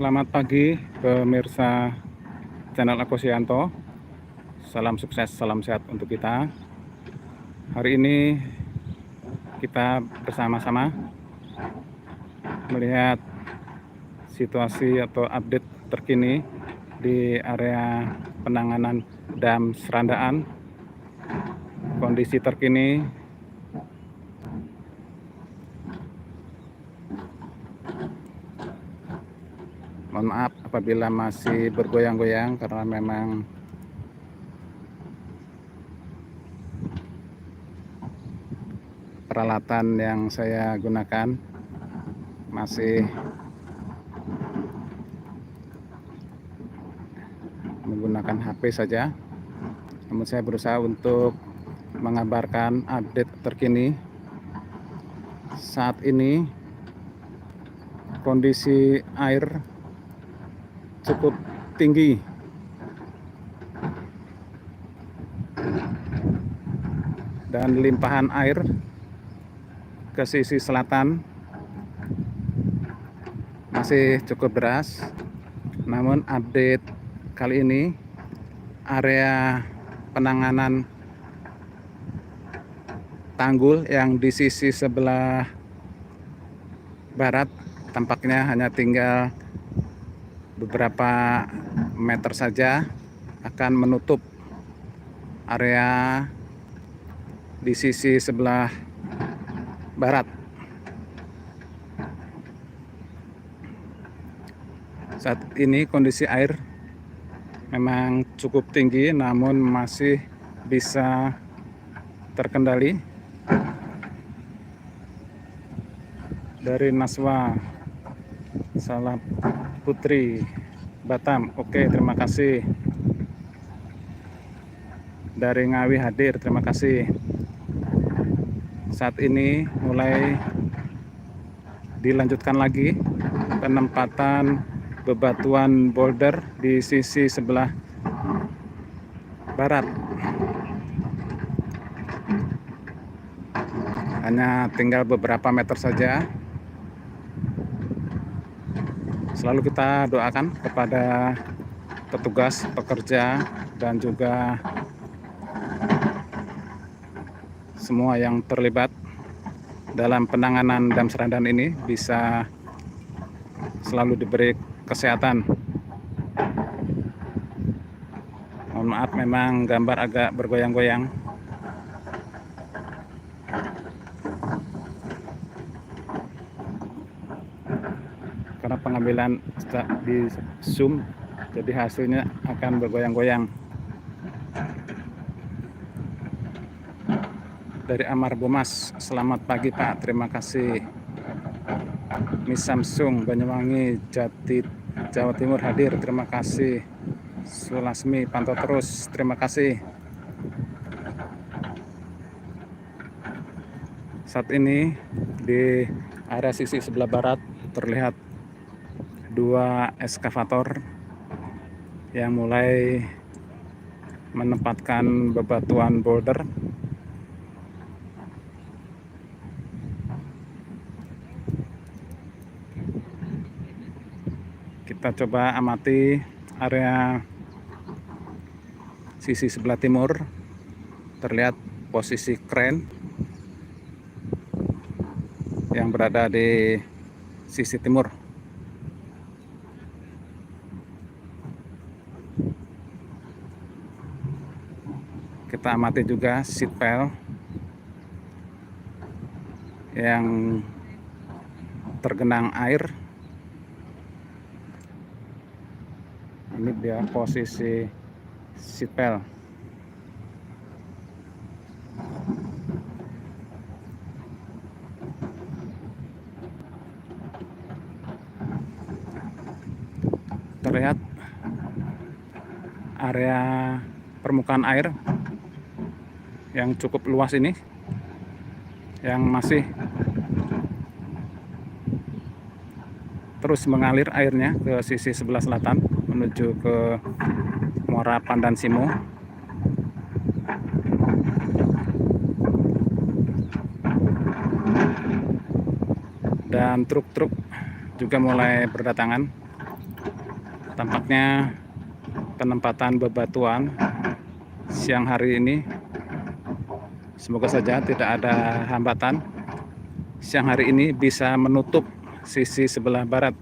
Selamat pagi pemirsa channel Akosianto. Salam sukses, salam sehat untuk kita. Hari ini kita bersama-sama melihat situasi atau update terkini di area penanganan dam Serandaan. Kondisi terkini mohon maaf apabila masih bergoyang-goyang karena memang peralatan yang saya gunakan masih menggunakan HP saja. Namun saya berusaha untuk mengabarkan update terkini. Saat ini kondisi air cukup tinggi dan limpahan air ke sisi selatan masih cukup deras. Namun update kali ini area penanganan tanggul yang di sisi sebelah barat tampaknya hanya tinggal beberapa meter saja akan menutup area di sisi sebelah barat. Saat ini kondisi air memang cukup tinggi namun masih bisa terkendali. Dari Naswa Salah Putri Batam, oke, terima kasih. Dari Ngawi hadir, terima kasih. Saat ini mulai dilanjutkan lagi penempatan bebatuan boulder di sisi sebelah barat. Hanya tinggal beberapa meter saja. Selalu kita doakan kepada petugas, pekerja, dan juga semua yang terlibat dalam penanganan dam Serandaan ini bisa selalu diberi kesehatan. Mohon maaf memang gambar agak bergoyang-goyang. Karena pengambilan di zoom, jadi hasilnya akan bergoyang-goyang. Dari Amar Bomas, selamat pagi Pak, terima kasih. Miss Samsung Banyuwangi Jati Jawa Timur hadir, terima kasih. Sulasmi pantau terus, terima kasih. Saat ini di area sisi sebelah barat terlihat dua eskavator yang mulai menempatkan bebatuan boulder. Kita coba amati area sisi sebelah timur. Terlihat posisi kren yang berada di sisi timur. Kita amati juga seat pile yang tergenang air. Ini dia posisi seat pile. Terlihat area permukaan air yang cukup luas ini, yang masih terus mengalir airnya ke sisi sebelah selatan menuju ke Muara Pandan Simo. Dan truk-truk juga mulai berdatangan Tampaknya penempatan bebatuan siang hari ini, semoga saja tidak ada hambatan. Siang hari ini bisa menutup sisi sebelah barat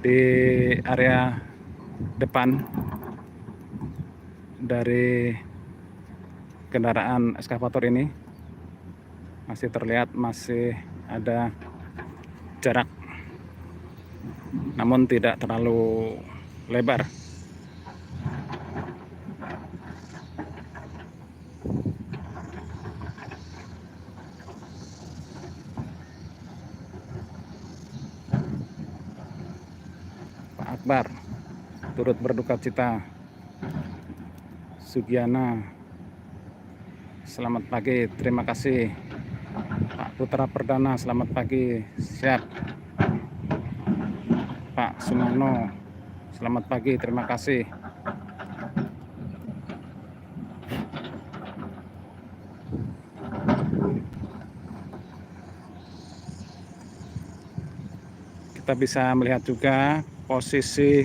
di area depan dari kendaraan ekskavator ini. Masih terlihat masih ada jarak, namun tidak terlalu lebar. Pak Akbar turut berduka cita. Sugiana, selamat pagi, terima kasih. Pak Putra Perdana, selamat pagi, siap. Pak Sumano, selamat pagi, terima kasih. Kita bisa melihat juga posisi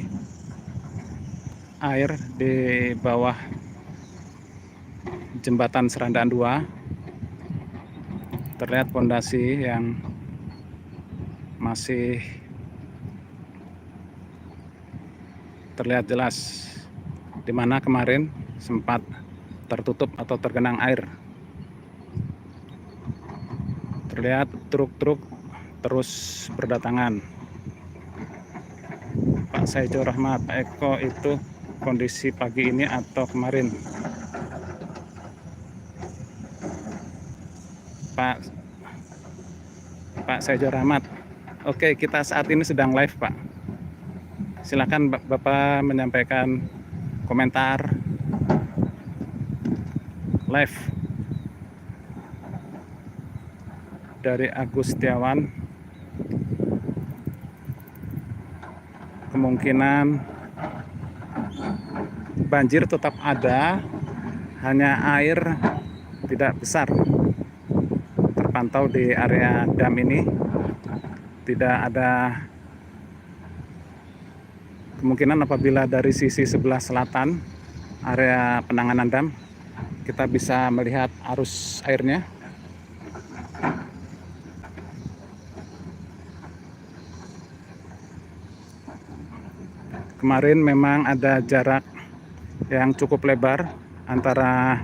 air di bawah jembatan Serandaan 2. Terlihat pondasi yang masih terlihat jelas, di mana kemarin sempat tertutup atau tergenang air. Terlihat truk-truk terus berdatangan. Pak Saijo Rahmat, Pak Eko, itu kondisi pagi ini atau kemarin? Pak Saijo Rahmat, oke, kita saat ini sedang live, Pak. Silakan Bapak menyampaikan komentar live. Dari Agus Setiawan, kemungkinan banjir tetap ada, hanya air tidak besar terpantau di area dam ini. Tidak ada kemungkinan apabila dari sisi sebelah selatan area penanganan dam kita bisa melihat arus airnya. Kemarin memang ada jarak yang cukup lebar antara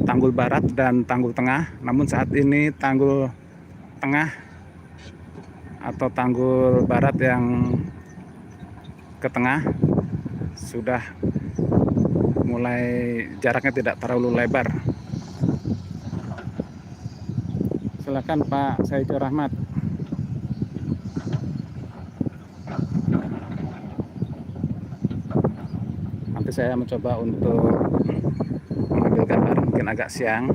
tanggul barat dan tanggul tengah, namun saat ini tanggul tengah atau tanggul barat yang ke tengah sudah mulai jaraknya tidak terlalu lebar. Silakan Pak Saijo Rahmat. Nanti saya mencoba untuk mengambil gambar mungkin agak siang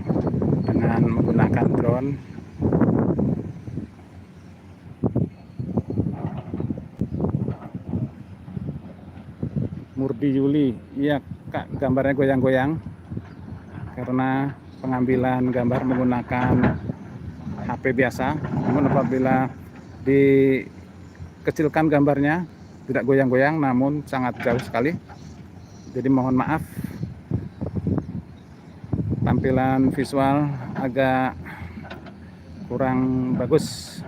dengan menggunakan drone. Murdi Yuli, iya Kak, gambarnya goyang-goyang karena pengambilan gambar menggunakan HP biasa. Namun apabila dikecilkan gambarnya tidak goyang-goyang, namun sangat jauh sekali. Jadi mohon maaf, tampilan visual agak kurang bagus.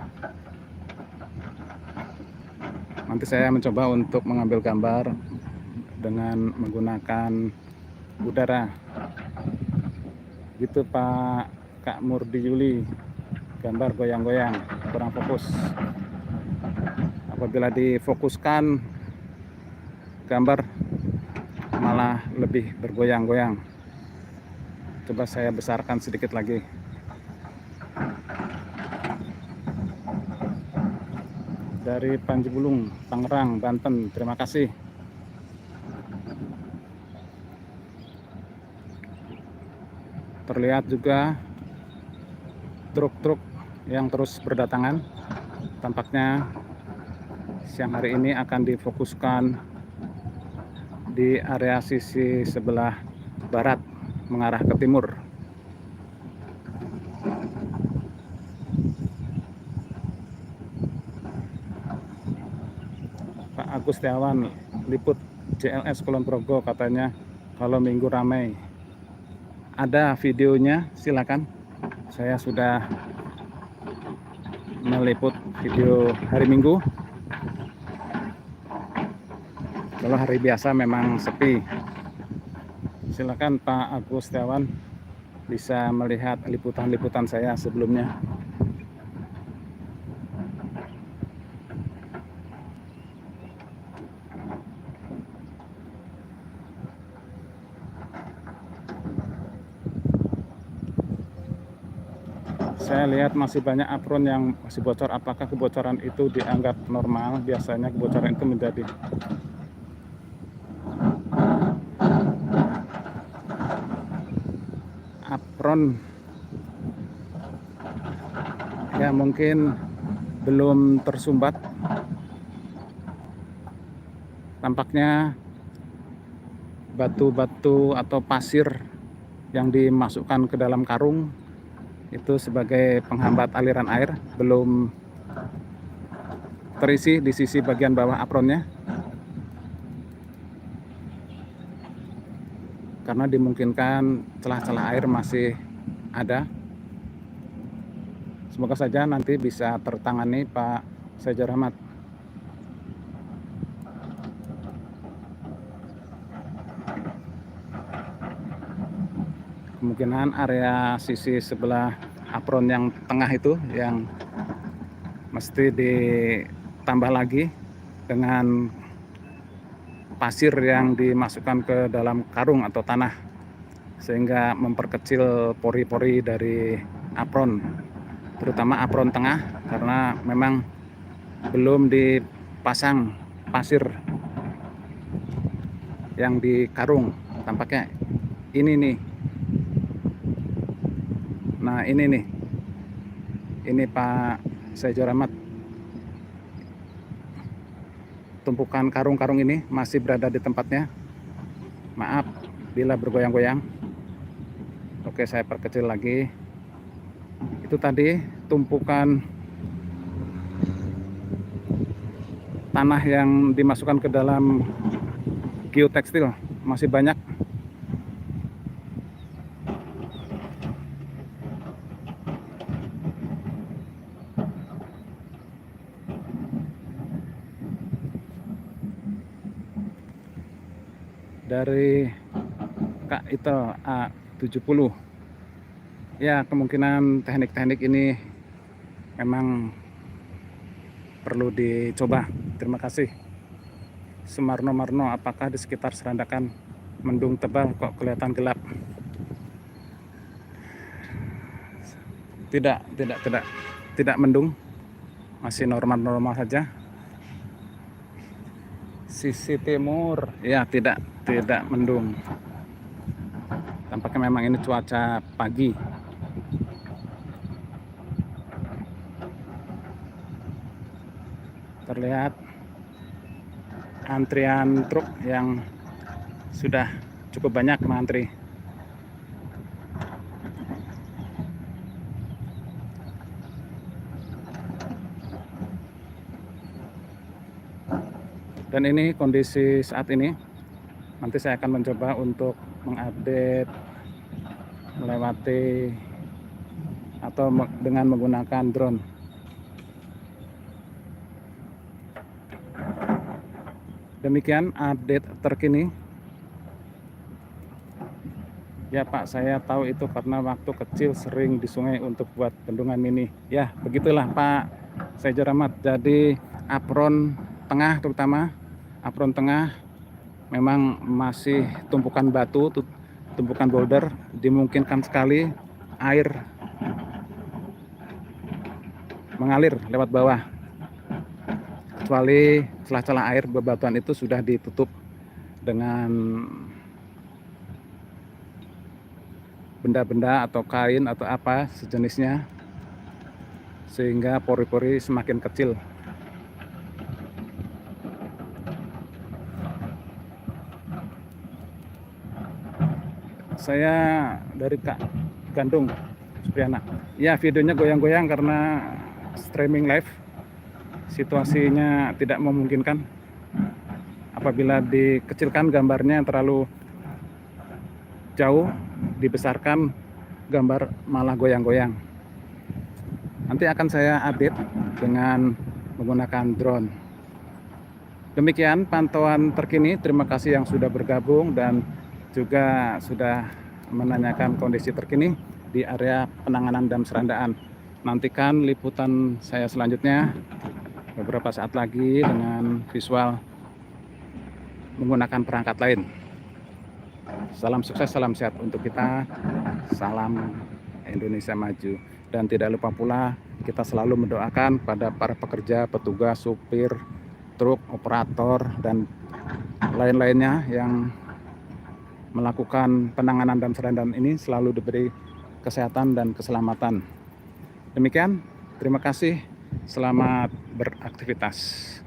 Nanti saya mencoba untuk mengambil gambar dengan menggunakan udara. Gitu Pak Kak Murdi Yuli, gambar goyang-goyang, kurang fokus. Apabila difokuskan gambar malah lebih bergoyang-goyang. Coba saya besarkan sedikit lagi. Dari Panji Bulung, Tangerang, Banten, terima kasih. Terlihat juga truk-truk yang terus berdatangan. Tampaknya siang hari ini akan difokuskan di area sisi sebelah barat mengarah ke timur. Agus Setiawan liput JLS Kulon Progo, katanya kalau minggu ramai. Ada videonya, silakan. Saya sudah meliput video hari Minggu. Kalau hari biasa memang sepi. Silakan Pak Agus Setiawan bisa melihat liputan-liputan saya sebelumnya. Saya lihat masih banyak apron yang masih bocor. Apakah kebocoran itu dianggap normal? Biasanya kebocoran itu menjadi apron ya mungkin belum tersumbat. Tampaknya batu-batu atau pasir yang dimasukkan ke dalam karung itu sebagai penghambat aliran air belum terisi di sisi bagian bawah apronnya, karena dimungkinkan celah-celah air masih ada. Semoga saja nanti bisa tertangani Pak Sajar Ahmad. Kemungkinan area sisi sebelah apron yang tengah itu yang mesti ditambah lagi dengan pasir yang dimasukkan ke dalam karung atau tanah, sehingga memperkecil pori-pori dari apron, terutama apron tengah, karena memang belum dipasang pasir yang di karung. Tampaknya ini nih. Nah ini nih, ini Pak Sajar Ahmad, tumpukan karung-karung ini masih berada di tempatnya. Maaf bila bergoyang-goyang. Oke, saya perkecil lagi. Itu tadi tumpukan tanah yang dimasukkan ke dalam geotekstil masih banyak. Dari Kak itu A70 ya, kemungkinan teknik-teknik ini memang perlu dicoba. Terima kasih. Sumarno-Marno, apakah di sekitar Serandakan mendung tebal kok kelihatan gelap? Tidak mendung, masih normal-normal saja. Sisi timur ya tidak mendung. Tampaknya memang ini cuaca pagi. Terlihat antrian truk yang sudah cukup banyak mengantri. Dan ini kondisi saat ini. Nanti saya akan mencoba untuk mengupdate melewati atau dengan menggunakan drone. Demikian update terkini. Ya Pak, saya tahu itu karena waktu kecil sering di sungai untuk buat bendungan mini. Ya begitulah Pak Sajar Ahmad. Jadi apron tengah, terutama apron tengah memang masih tumpukan batu, tumpukan boulder, dimungkinkan sekali air mengalir lewat bawah, kecuali celah-celah air bebatuan itu sudah ditutup dengan benda-benda atau kain atau apa sejenisnya, sehingga pori-pori semakin kecil. Saya dari Kak Gandung Supriyana. Ya, videonya goyang-goyang karena streaming live, situasinya tidak memungkinkan. apabila dikecilkan gambarnya terlalu jauh, dibesarkan gambar malah goyang-goyang. Nanti akan saya update dengan menggunakan drone. Demikian pantauan terkini. Terima kasih yang sudah bergabung dan juga sudah menanyakan kondisi terkini di area penanganan dam Serandaan. Nantikan liputan saya selanjutnya beberapa saat lagi dengan visual menggunakan perangkat lain. Salam sukses, salam sehat untuk kita. Salam Indonesia maju. Dan tidak lupa pula kita selalu mendoakan pada para pekerja, petugas, supir, truk, operator, dan lain-lainnya yang melakukan penanganan dam Serandaan ini selalu diberi kesehatan dan keselamatan. Demikian, terima kasih, selamat beraktivitas.